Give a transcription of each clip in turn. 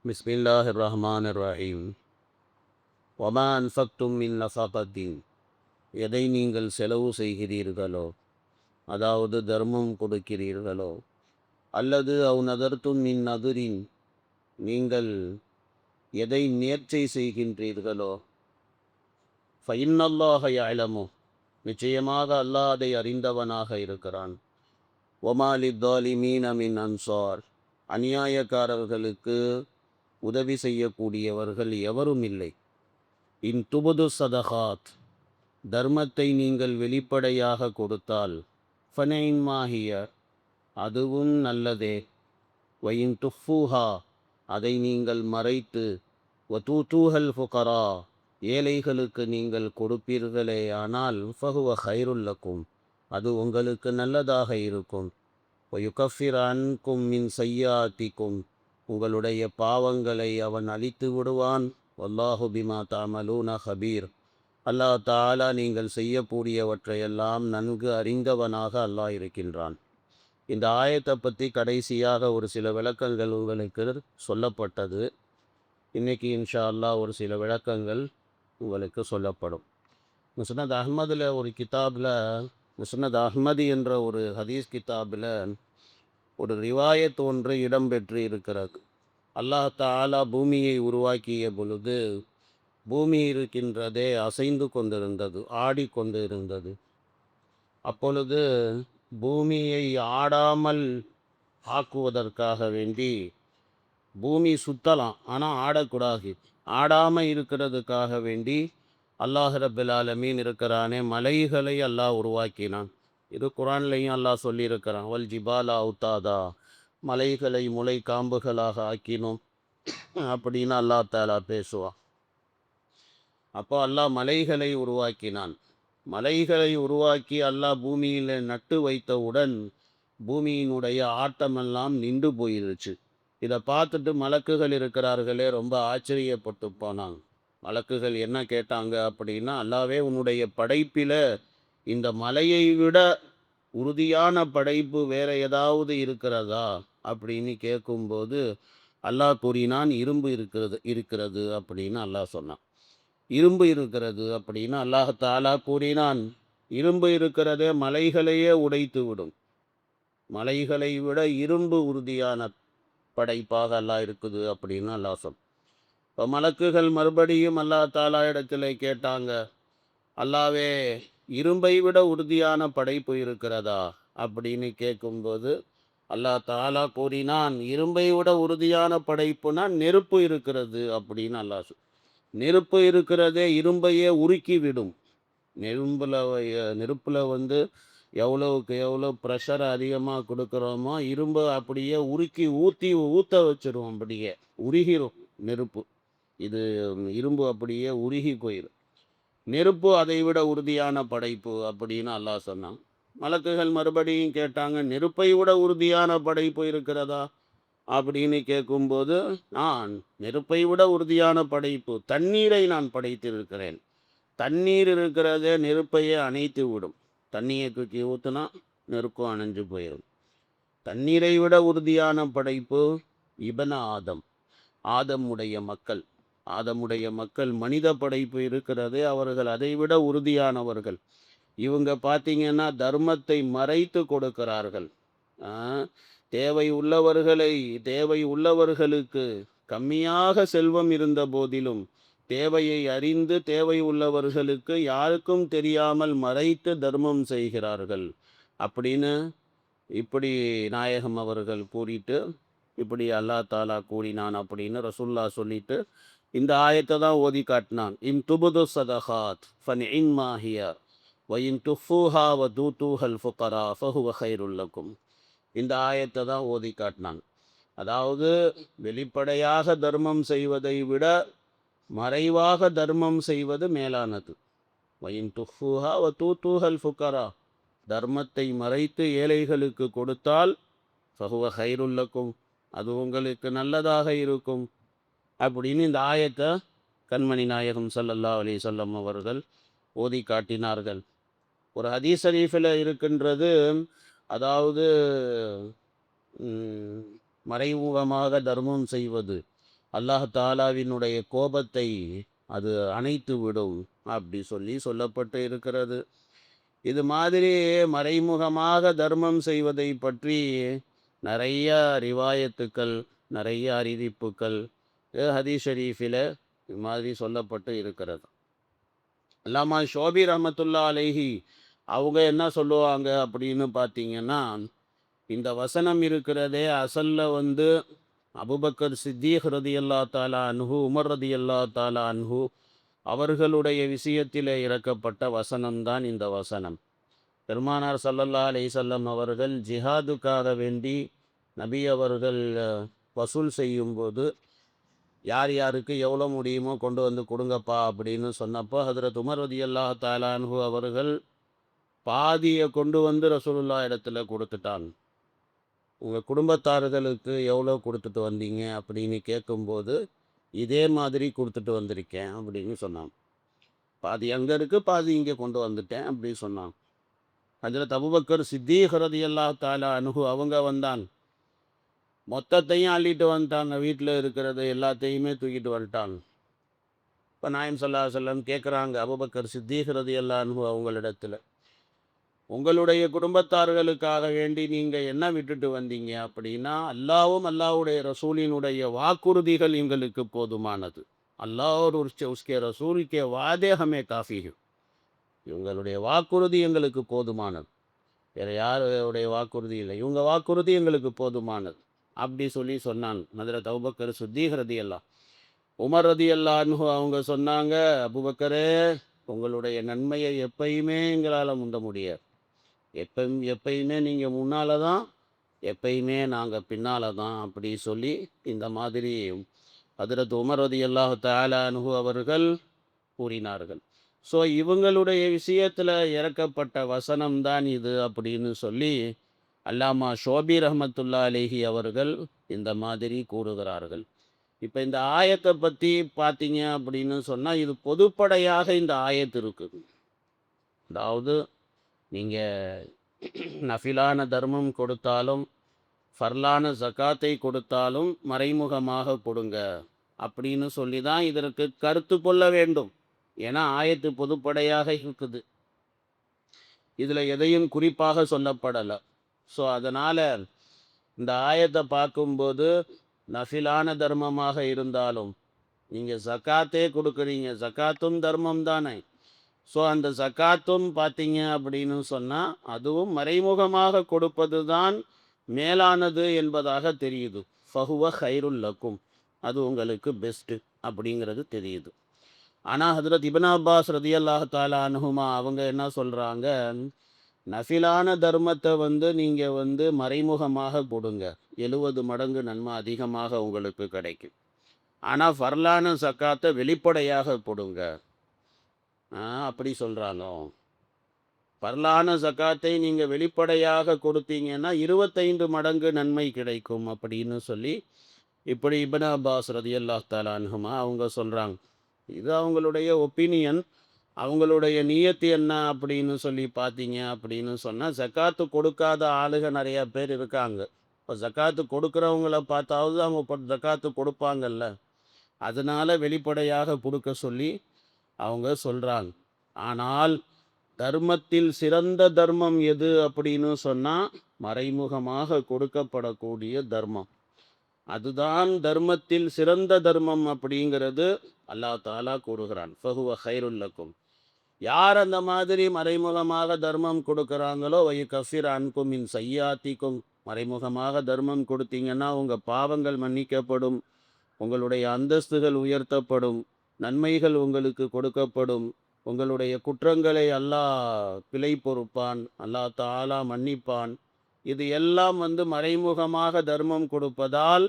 பிஸ்மில்லாஹிர் ரஹ்மானிர் ரஹீம். வமா அன்ஃபக்தும் மின் நஃபகத்தின், எதை நீங்கள் செலவு செய்கிறீர்களோ, அதாவது தர்மம் கொடுக்கிறீர்களோ, அல்லது அவ் நதர்த்தும் மின் நதுரின், நீங்கள் எதை நேர்ச்சை செய்கின்றீர்களோ, ஃபஇன்னல்லாஹ யஅலமு, நிச்சயமாக அல்லாஹ் அதை அறிந்தவனாக இருக்கிறான். வமா லித்தாலிமீன மின் அன்சார், அநியாயக்காரர்களுக்கு உதவி செய்யக்கூடியவர்கள் எவரும் இல்லை. இன் துபுது சதகாத், தர்மத்தை நீங்கள் வெளிப்படையாக கொடுத்தால், ஃபனைன் மாஹிய, அதுவும் நல்லதே. வயின் துஃபூஹா, அதை நீங்கள் மறைத்து, வதூதூஹல் ஃபுகரா, ஏழைகளுக்கு நீங்கள் கொடுப்பீர்களே ஆனால், ஃபஹுவ ஹைருல்லக்கும், அது உங்களுக்கு நல்லதாக இருக்கும். வயுகஃபிர் அன்கும் மின் சய்யாத்திக்கும், உங்களுடைய பாவங்களை அவன் அழித்து விடுவான். வல்லாஹு பிமா தஅமலூன ஹபீர், அல்லாஹ் தஆலா நீங்கள் செய்யக்கூடியவற்றையெல்லாம் நன்கு அறிந்தவனாக அல்லாஹ் இருக்கின்றான். இந்த ஆயத்தை பற்றி கடைசியாக ஒரு சில விளக்கங்கள் உங்களுக்கு சொல்லப்பட்டது. இன்றைக்கி இன்ஷா அல்லாஹ் ஒரு சில விளக்கங்கள் உங்களுக்கு சொல்லப்படும். முஸ்னத் அஹ்மதில் ஒரு கிதாபில், முஸ்னத் அஹ்மதி என்ற ஒரு ஹதீஸ் கிதாபில் ஒரு ரிவாயத் ஒன்று இடம்பெற்று இருக்கிறது. அல்லாஹ் தஆலா பூமியை உருவாக்கிய பொழுது பூமி இருக்கின்றதே அசைந்து கொண்டிருந்தது, ஆடிக்கொண்டு இருந்தது. அப்பொழுது பூமியை ஆடாமல் ஆக்குவதற்காக வேண்டி, பூமி சுத்தலாம் ஆனால் ஆடக்கூடாது, ஆடாமல் இருக்கிறதுக்காக வேண்டி அல்லாஹ் ரப்பல் ஆலமீன் இருக்கிறானே, மலைகளை அல்லாஹ் உருவாக்கினான். இது குரான்லையும் அல்லாஹ் சொல்லியிருக்கிறான். வல் ஜிபாலா அவுத்தாதா, மலைகளை முளை காம்புகளாக ஆக்கினோம் அப்படின்னு அல்லாஹ் தஆலா பேசுவான். அப்போ அல்லாஹ் மலைகளை உருவாக்கினான். மலைகளை உருவாக்கி அல்லாஹ் பூமியில் நட்டு வைத்தவுடன் பூமியினுடைய ஆட்டமெல்லாம் நின்று போயிருச்சு. இதை பார்த்துட்டு மலக்குகள் இருக்கிறார்களே ரொம்ப ஆச்சரியப்பட்டு போனாங்க. மலக்குகள் என்ன கேட்டாங்க அப்படின்னா, அல்லாவே உன்னுடைய படைப்பில் இந்த மலையை விட உறுதியான படைப்பு வேற ஏதாவது இருக்கிறதா அப்படின்னு கேட்கும்போது அல்லாஹ் கூறினான், இரும்பு இருக்கிறது இருக்கிறது அப்படின்னு அல்லாஹ் சொன்னான். இரும்பு இருக்கிறது அப்படின்னு அல்லாஹ் தஆலா கூறினான். இரும்பு இருக்கிறதே மலைகளையே உடைத்து விடும். மலைகளை விட இரும்பு உறுதியான படைப்பாக அல்லாஹ் இருக்குது அப்படின்னு அல்லாஹ் சொல். இப்போ மலக்குகள் மறுபடியும் அல்லாஹ் தஆலா இடத்துல கேட்டாங்க, அல்லாவே இரும்பை விட உறுதியான படைப்பு இருக்கிறதா அப்படின்னு கேட்கும்போது அல்லாஹ் தஆலா கூறினான், இரும்பை விட உறுதியான படைப்புனா நெருப்பு இருக்கிறது அப்படின்னு அல்லாஹ் சொல். நெருப்பு இருக்கிறதே இரும்பையே உருக்கி விடும். நெருப்பில் வந்து எவ்வளோவுக்கு எவ்வளோ ப்ரெஷரை அதிகமாக கொடுக்குறோமோ இரும்பு அப்படியே உருக்கி ஊற்ற வச்சிரும், அப்படியே உருகிரும் நெருப்பு. இது இரும்பு அப்படியே உருகி போயிடும். நெருப்பு அதை விட உறுதியான படைப்பு அப்படின்னு அல்லாஹ் சொன்னான். மலக்குகள் மறுபடியும் கேட்டாங்க, நெருப்பை விட உறுதியான படைப்பு இருக்கிறதா அப்படின்னு கேட்கும்போது, நான் நெருப்பை விட உறுதியான படைப்பு தண்ணீரை நான் படைத்திருக்கிறேன். தண்ணீர் இருக்கிறதே நெருப்பையே அணைத்து விடும். தண்ணியை தூக்கி ஊற்றுனா நெருப்பும் அணைஞ்சு போயிடும். தண்ணீரை விட உறுதியான படைப்பு இபன ஆதம், ஆதமுடைய மக்கள். ஆதமுடைய மக்கள் மனித படைப்பு இருக்கிறதே, அவர்கள் அதை விட உறுதியானவர்கள். இவங்க பார்த்தீங்கன்னா தர்மத்தை மறைத்து கொடுக்கிறார்கள். தேவை உள்ளவர்களுக்கு கம்மியாக செல்வம் இருந்த போதிலும் தேவையை அறிந்து தேவை உள்ளவர்களுக்கு யாருக்கும் தெரியாமல் மறைத்து தர்மம் செய்கிறார்கள் அப்படின்னு இப்படி நாயகம் அவர்கள் கூறிட்டு, இப்படி அல்லாஹ் தாலா கூறினான் அப்படின்னு ரசூல்லா சொல்லிட்டு இந்த ஆயத்தை தான் ஓதி காட்டினான். இம் துபுது சதகாத் ஃபனின் மாஹியா வயின் துஃபூஹா வ தூதூஹல் ஃபுகரா ஃபஹுவ ஹைருல்லக்கும். இந்த ஆயத்தை தான் ஓதி காட்டினான். அதாவது வெளிப்படையாக தர்மம் செய்வதை விட மறைவாக தர்மம் செய்வது மேலானது. வயின் துஃபூஹா வ தூதூஹல் ஃபுகரா, தர்மத்தை மறைத்து ஏழைகளுக்கு கொடுத்தால் ஃபஹுவ ஹைருல்லக்கும், அது உங்களுக்கு நல்லதாக இருக்கும் அப்படின்னு இந்த ஆயத்தை கண்மணி நாயகம் ஸல்லல்லாஹு அலைஹி வஸல்லம் அவர்கள் ஓதி காட்டினார்கள். ஒரு ஹதீஸ் ஷரீஃபில் இருக்கின்றது, அதாவது மறைமுகமாக தர்மம் செய்வது, அல்லாஹ் தாலாவினுடைய கோபத்தை அது அணைத்து விடும் அப்படி சொல்லப்பட்டு இருக்கிறது. இது மாதிரி மறைமுகமாக தர்மம் செய்வதை பற்றி நிறைய ரிவாயத்துக்கள், நிறைய அறிவிப்புகள் ஹதீஸ் ஷரீஃபில் இது மாதிரி சொல்லப்பட்டு இருக்கிறது. அல்லாமா ஷோபி ரஹமத்துல்லா அலைஹி அவங்க என்ன சொல்லுவாங்க அப்படின்னு பார்த்தீங்கன்னா, இந்த வசனம் இருக்கிறதே அசல்ல வந்து அபுபக்கர் சித்தீக் ரதியல்லா தாலா அன்ஹு, உமர் ரதியல்லா தாலா அன்ஹு அவர்களுடைய விஷயத்திலே இறக்கப்பட்ட வசனம்தான் இந்த வசனம். பெருமானார் ஸல்லல்லாஹு அலைஹி வஸல்லம் அவர்கள் ஜிஹாதுக்காக வேண்டி நபி அவர்கள் வசூல் செய்யும்போது யார் யாருக்கு எவ்வளோ முடியுமோ கொண்டு வந்து கொடுங்கப்பா அப்படின்னு சொன்னப்போ ஹதரத் உமர் ரலியல்லாஹு தஆலா அன்ஹு அவர்கள் பாதியை கொண்டு வந்து ரசூலுல்லா இடத்துல கொடுத்துட்டான். உங்கள் குடும்பத்தார்களுக்கு எவ்வளோ கொடுத்துட்டு வந்தீங்க அப்படின்னு கேட்கும்போது இதே மாதிரி கொடுத்துட்டு வந்திருக்கேன் அப்படின்னு சொன்னான். பாதி அங்கே இருக்கு, பாதி இங்கே கொண்டு வந்துட்டேன் அப்படின்னு சொன்னான். ஹஜ்ரத் அபூபக்கர் சித்தீக் ரலியல்லாஹு தஆலா அன்ஹு அவங்க வந்தான், மொத்தத்தையும் அள்ளிட்டு வந்துட்டாங்க, வீட்டில் இருக்கிறத எல்லாத்தையுமே தூக்கிட்டு வந்துட்டான். இப்போ நாயம் ஸல்லல்லாஹு அலைஹி வஸல்லம் கேட்குறாங்க அபூபக்கர் சித்தீக் ரலியல்லாஹு அன்ஹு அவங்களிடத்துல, உங்களுடைய குடும்பத்தார்களுக்காக வேண்டி நீங்கள் என்ன விட்டுட்டு வந்தீங்க அப்படின்னா, அல்லாவும் அல்லாஹ்வுடைய ரசூலினுடைய வாக்குறுதிகள் எங்களுக்கு போதுமானது. அல்லாஹ் और उसके रसूल के वादे हमें काफ़ी है. இவங்களுடைய வாக்குறுதி எங்களுக்கு போதுமானது, வேறு யாருடைய வாக்குறுதி இல்லை, இவங்க வாக்குறுதி எங்களுக்கு போதுமானது அப்படி சொன்னான் ஹஜ்ரத் அபூபக்கர் சித்தீக் ரலியல்லாஹு. உமர் ரலியல்லாஹு அன்ஹு அவங்க சொன்னாங்க, அபூபக்கரே உங்களுடைய நன்மையை எப்பயுமே எங்களால் முந்த முடியாது, எப்பயுமே நீங்கள் முன்னால் தான், எப்பயுமே நாங்கள் பின்னால் தான் அப்படி இந்த மாதிரி ஹஜ்ரத் உமர் ரலியல்லாஹு தஆலா அன்ஹு அவர்கள் கூறினார்கள். ஸோ இவங்களுடைய விஷயத்தில் இறக்கப்பட்ட வசனம் தான் இது அப்படின்னு அல்லாமா ஷோபி ரஹமத்துல்லா அலைஹி அவர்கள் இந்த மாதிரி கூறுகிறார்கள். இப்போ இந்த ஆயத்தை பற்றி பார்த்தீங்க அப்படின்னு சொன்னால், இது பொதுப்படையாக இந்த ஆயத்து இருக்குது. அதாவது நீங்கள் நஃபிலான தர்மம் கொடுத்தாலும் ஃபர்லான ஜகாத்தை கொடுத்தாலும் மறைமுகமாக கொடுங்க அப்படின்னு தான் இதற்கு கருத்து கொள்ள வேண்டும். ஏன்னா ஆயத்து பொதுப்படையாக இருக்குது, இதில் எதையும் குறிப்பாக சொல்லப்படலை. ஸோ அதனால் இந்த ஆயத்தை பார்க்கும்போது நஃபிலான தர்மமாக இருந்தாலும் நீங்கள் ஜக்காத்தே கொடுக்குறீங்க, ஜக்காத்தும் தர்மம் தானே. ஸோ அந்த ஜக்காத்தும் பார்த்தீங்க அப்படின்னு சொன்னால் அதுவும் மறைமுகமாக கொடுப்பது தான் மேலானது என்பதாக தெரியுது. ஃபஹுவ ஹைருல் லக்கும், அது உங்களுக்கு பெஸ்ட்டு அப்படிங்கிறது தெரியுது. ஆனால் ஹஜ்ரத் இப்னு அப்பாஸ் ரலியல்லாஹு தஆலா அன்ஹுமா அவங்க என்ன சொல்கிறாங்க, நஃபிலான தர்மத்தை நீங்கள் மறைமுகமாக கொடுங்க, 70 மடங்கு நன்மை அதிகமாக உங்களுக்கு கிடைக்கும். ஆனால் ஃபர்லான ஜக்காத்தை வெளிப்படையாக கொடுங்க அப்படி சொல்கிறாங்க. ஃபர்லான ஜக்காத்தை நீங்கள் வெளிப்படையாக கொடுத்தீங்கன்னா 25 மடங்கு நன்மை கிடைக்கும் அப்படின்னு இப்படி இப்னு அப்பாஸ் ரலியல்லாஹு தஆலா அன்ஹுமா அவங்க சொல்கிறாங்க. இது அவங்களுடைய ஒப்பீனியன். அவங்களுடைய நியத்து என்ன அப்படின்னு பார்த்தீங்க அப்படின்னு சொன்னால், ஜக்காத்து கொடுக்காத ஆளுக நிறையா பேர் இருக்காங்க. இப்போ ஜக்காத்து கொடுக்குறவங்கள பார்த்தாவது அவங்க ஜக்காத்து கொடுப்பாங்கல்ல, அதனால் வெளிப்படையாக கொடுக்க அவங்க சொல்கிறாங்க. ஆனால் தர்மத்தில் சிறந்த தர்மம் எது அப்படின்னு சொன்னால், மறைமுகமாக கொடுக்கப்படக்கூடிய தர்மம், அதுதான் தர்மத்தில் சிறந்த தர்மம் அப்படிங்கிறது அல்லாஹ் தாலா கூறுகிறான். ஃபஹுவ ஹைருல் லக்கும். யார் அந்த மாதிரி மறைமுகமாக தர்மம் கொடுக்குறாங்களோ வயுகஃபிர் அன்கும் மின் சய்யாத்திக்கும், மறைமுகமாக தர்மம் கொடுத்தீங்கன்னா உங்கள் பாவங்கள் மன்னிக்கப்படும், உங்களுடைய அந்தஸ்துகள் உயர்த்தப்படும், நன்மைகள் உங்களுக்கு கொடுக்கப்படும், உங்களுடைய குற்றங்களை அல்லாஹ் பிழை பொறுப்பான், அல்லாஹ் தாலா மன்னிப்பான். இது எல்லாம் மறைமுகமாக தர்மம் கொடுப்பதால்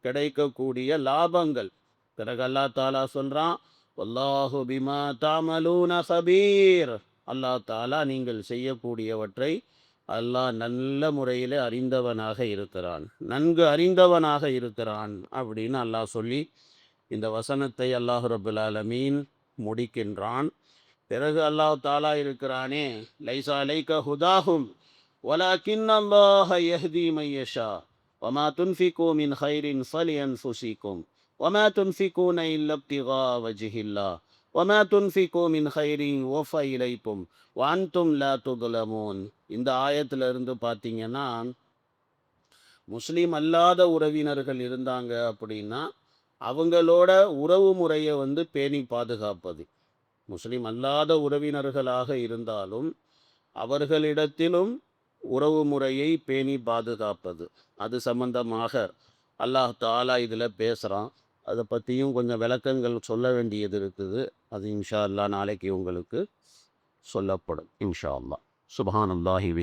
கிடைக்கக்கூடிய லாபங்கள். பிறகு அல்லாஹ் தாலா சொல்கிறான், வல்லாஹு பிமா தஅமலூன கபீர், அல்லாஹ் தாலா நீங்கள் செய்யக்கூடியவற்றை அல்லாஹ் நல்ல முறையில் அறிந்தவனாக இருக்கிறான், நன்கு அறிந்தவனாக இருக்கிறான் அப்படின்னு அல்லாஹ் இந்த வசனத்தை அல்லாஹ் ரப்புல் ஆலமீன் முடிக்கின்றான். பிறகு அல்லாஹ் தாலா இருக்கிறானே, லைஸா அலைக ஹுதாஹும் வலாக்கின் அல்லாஹ யஹ்தி மை யஷா வமா துன்ஃபிகு மின் கைரின் ஃபலியன்ஃபுசிக்கும் وَمَا تُنْفِقُونَ إِلَّا ابْتِغَاءَ وَجْهِ اللَّهِ وَمَا تُنْفِقُوا مِنْ خَيْرٍ يُوَفَّ إِلَيْكُمْ وَأَنْتُمْ لَا تُظْلَمُونَ. இந்த ஆயத்துல இருந்து பார்த்தீங்கன்னா, முஸ்லீம் அல்லாத உறவினர்கள் இருந்தாங்க அப்படின்னா அவங்களோட உறவு முறையை பேணி பாதுகாப்பது. முஸ்லீம் அல்லாத உறவினர்களாக இருந்தாலும் அவர்களிடத்திலும் உறவு முறையை பேணி பாதுகாப்பது. அது சம்பந்தமாக அல்லாஹ் தாலா இதில் பேசுகிறான். அதை பற்றியும் கொஞ்சம் விளக்கங்கள் சொல்ல வேண்டியது இருக்குது. அது இன்ஷா அல்லாஹ் நாளைக்கு உங்களுக்கு சொல்லப்படும் இன்ஷா அல்லாஹ். சுப்ஹானல்லாஹி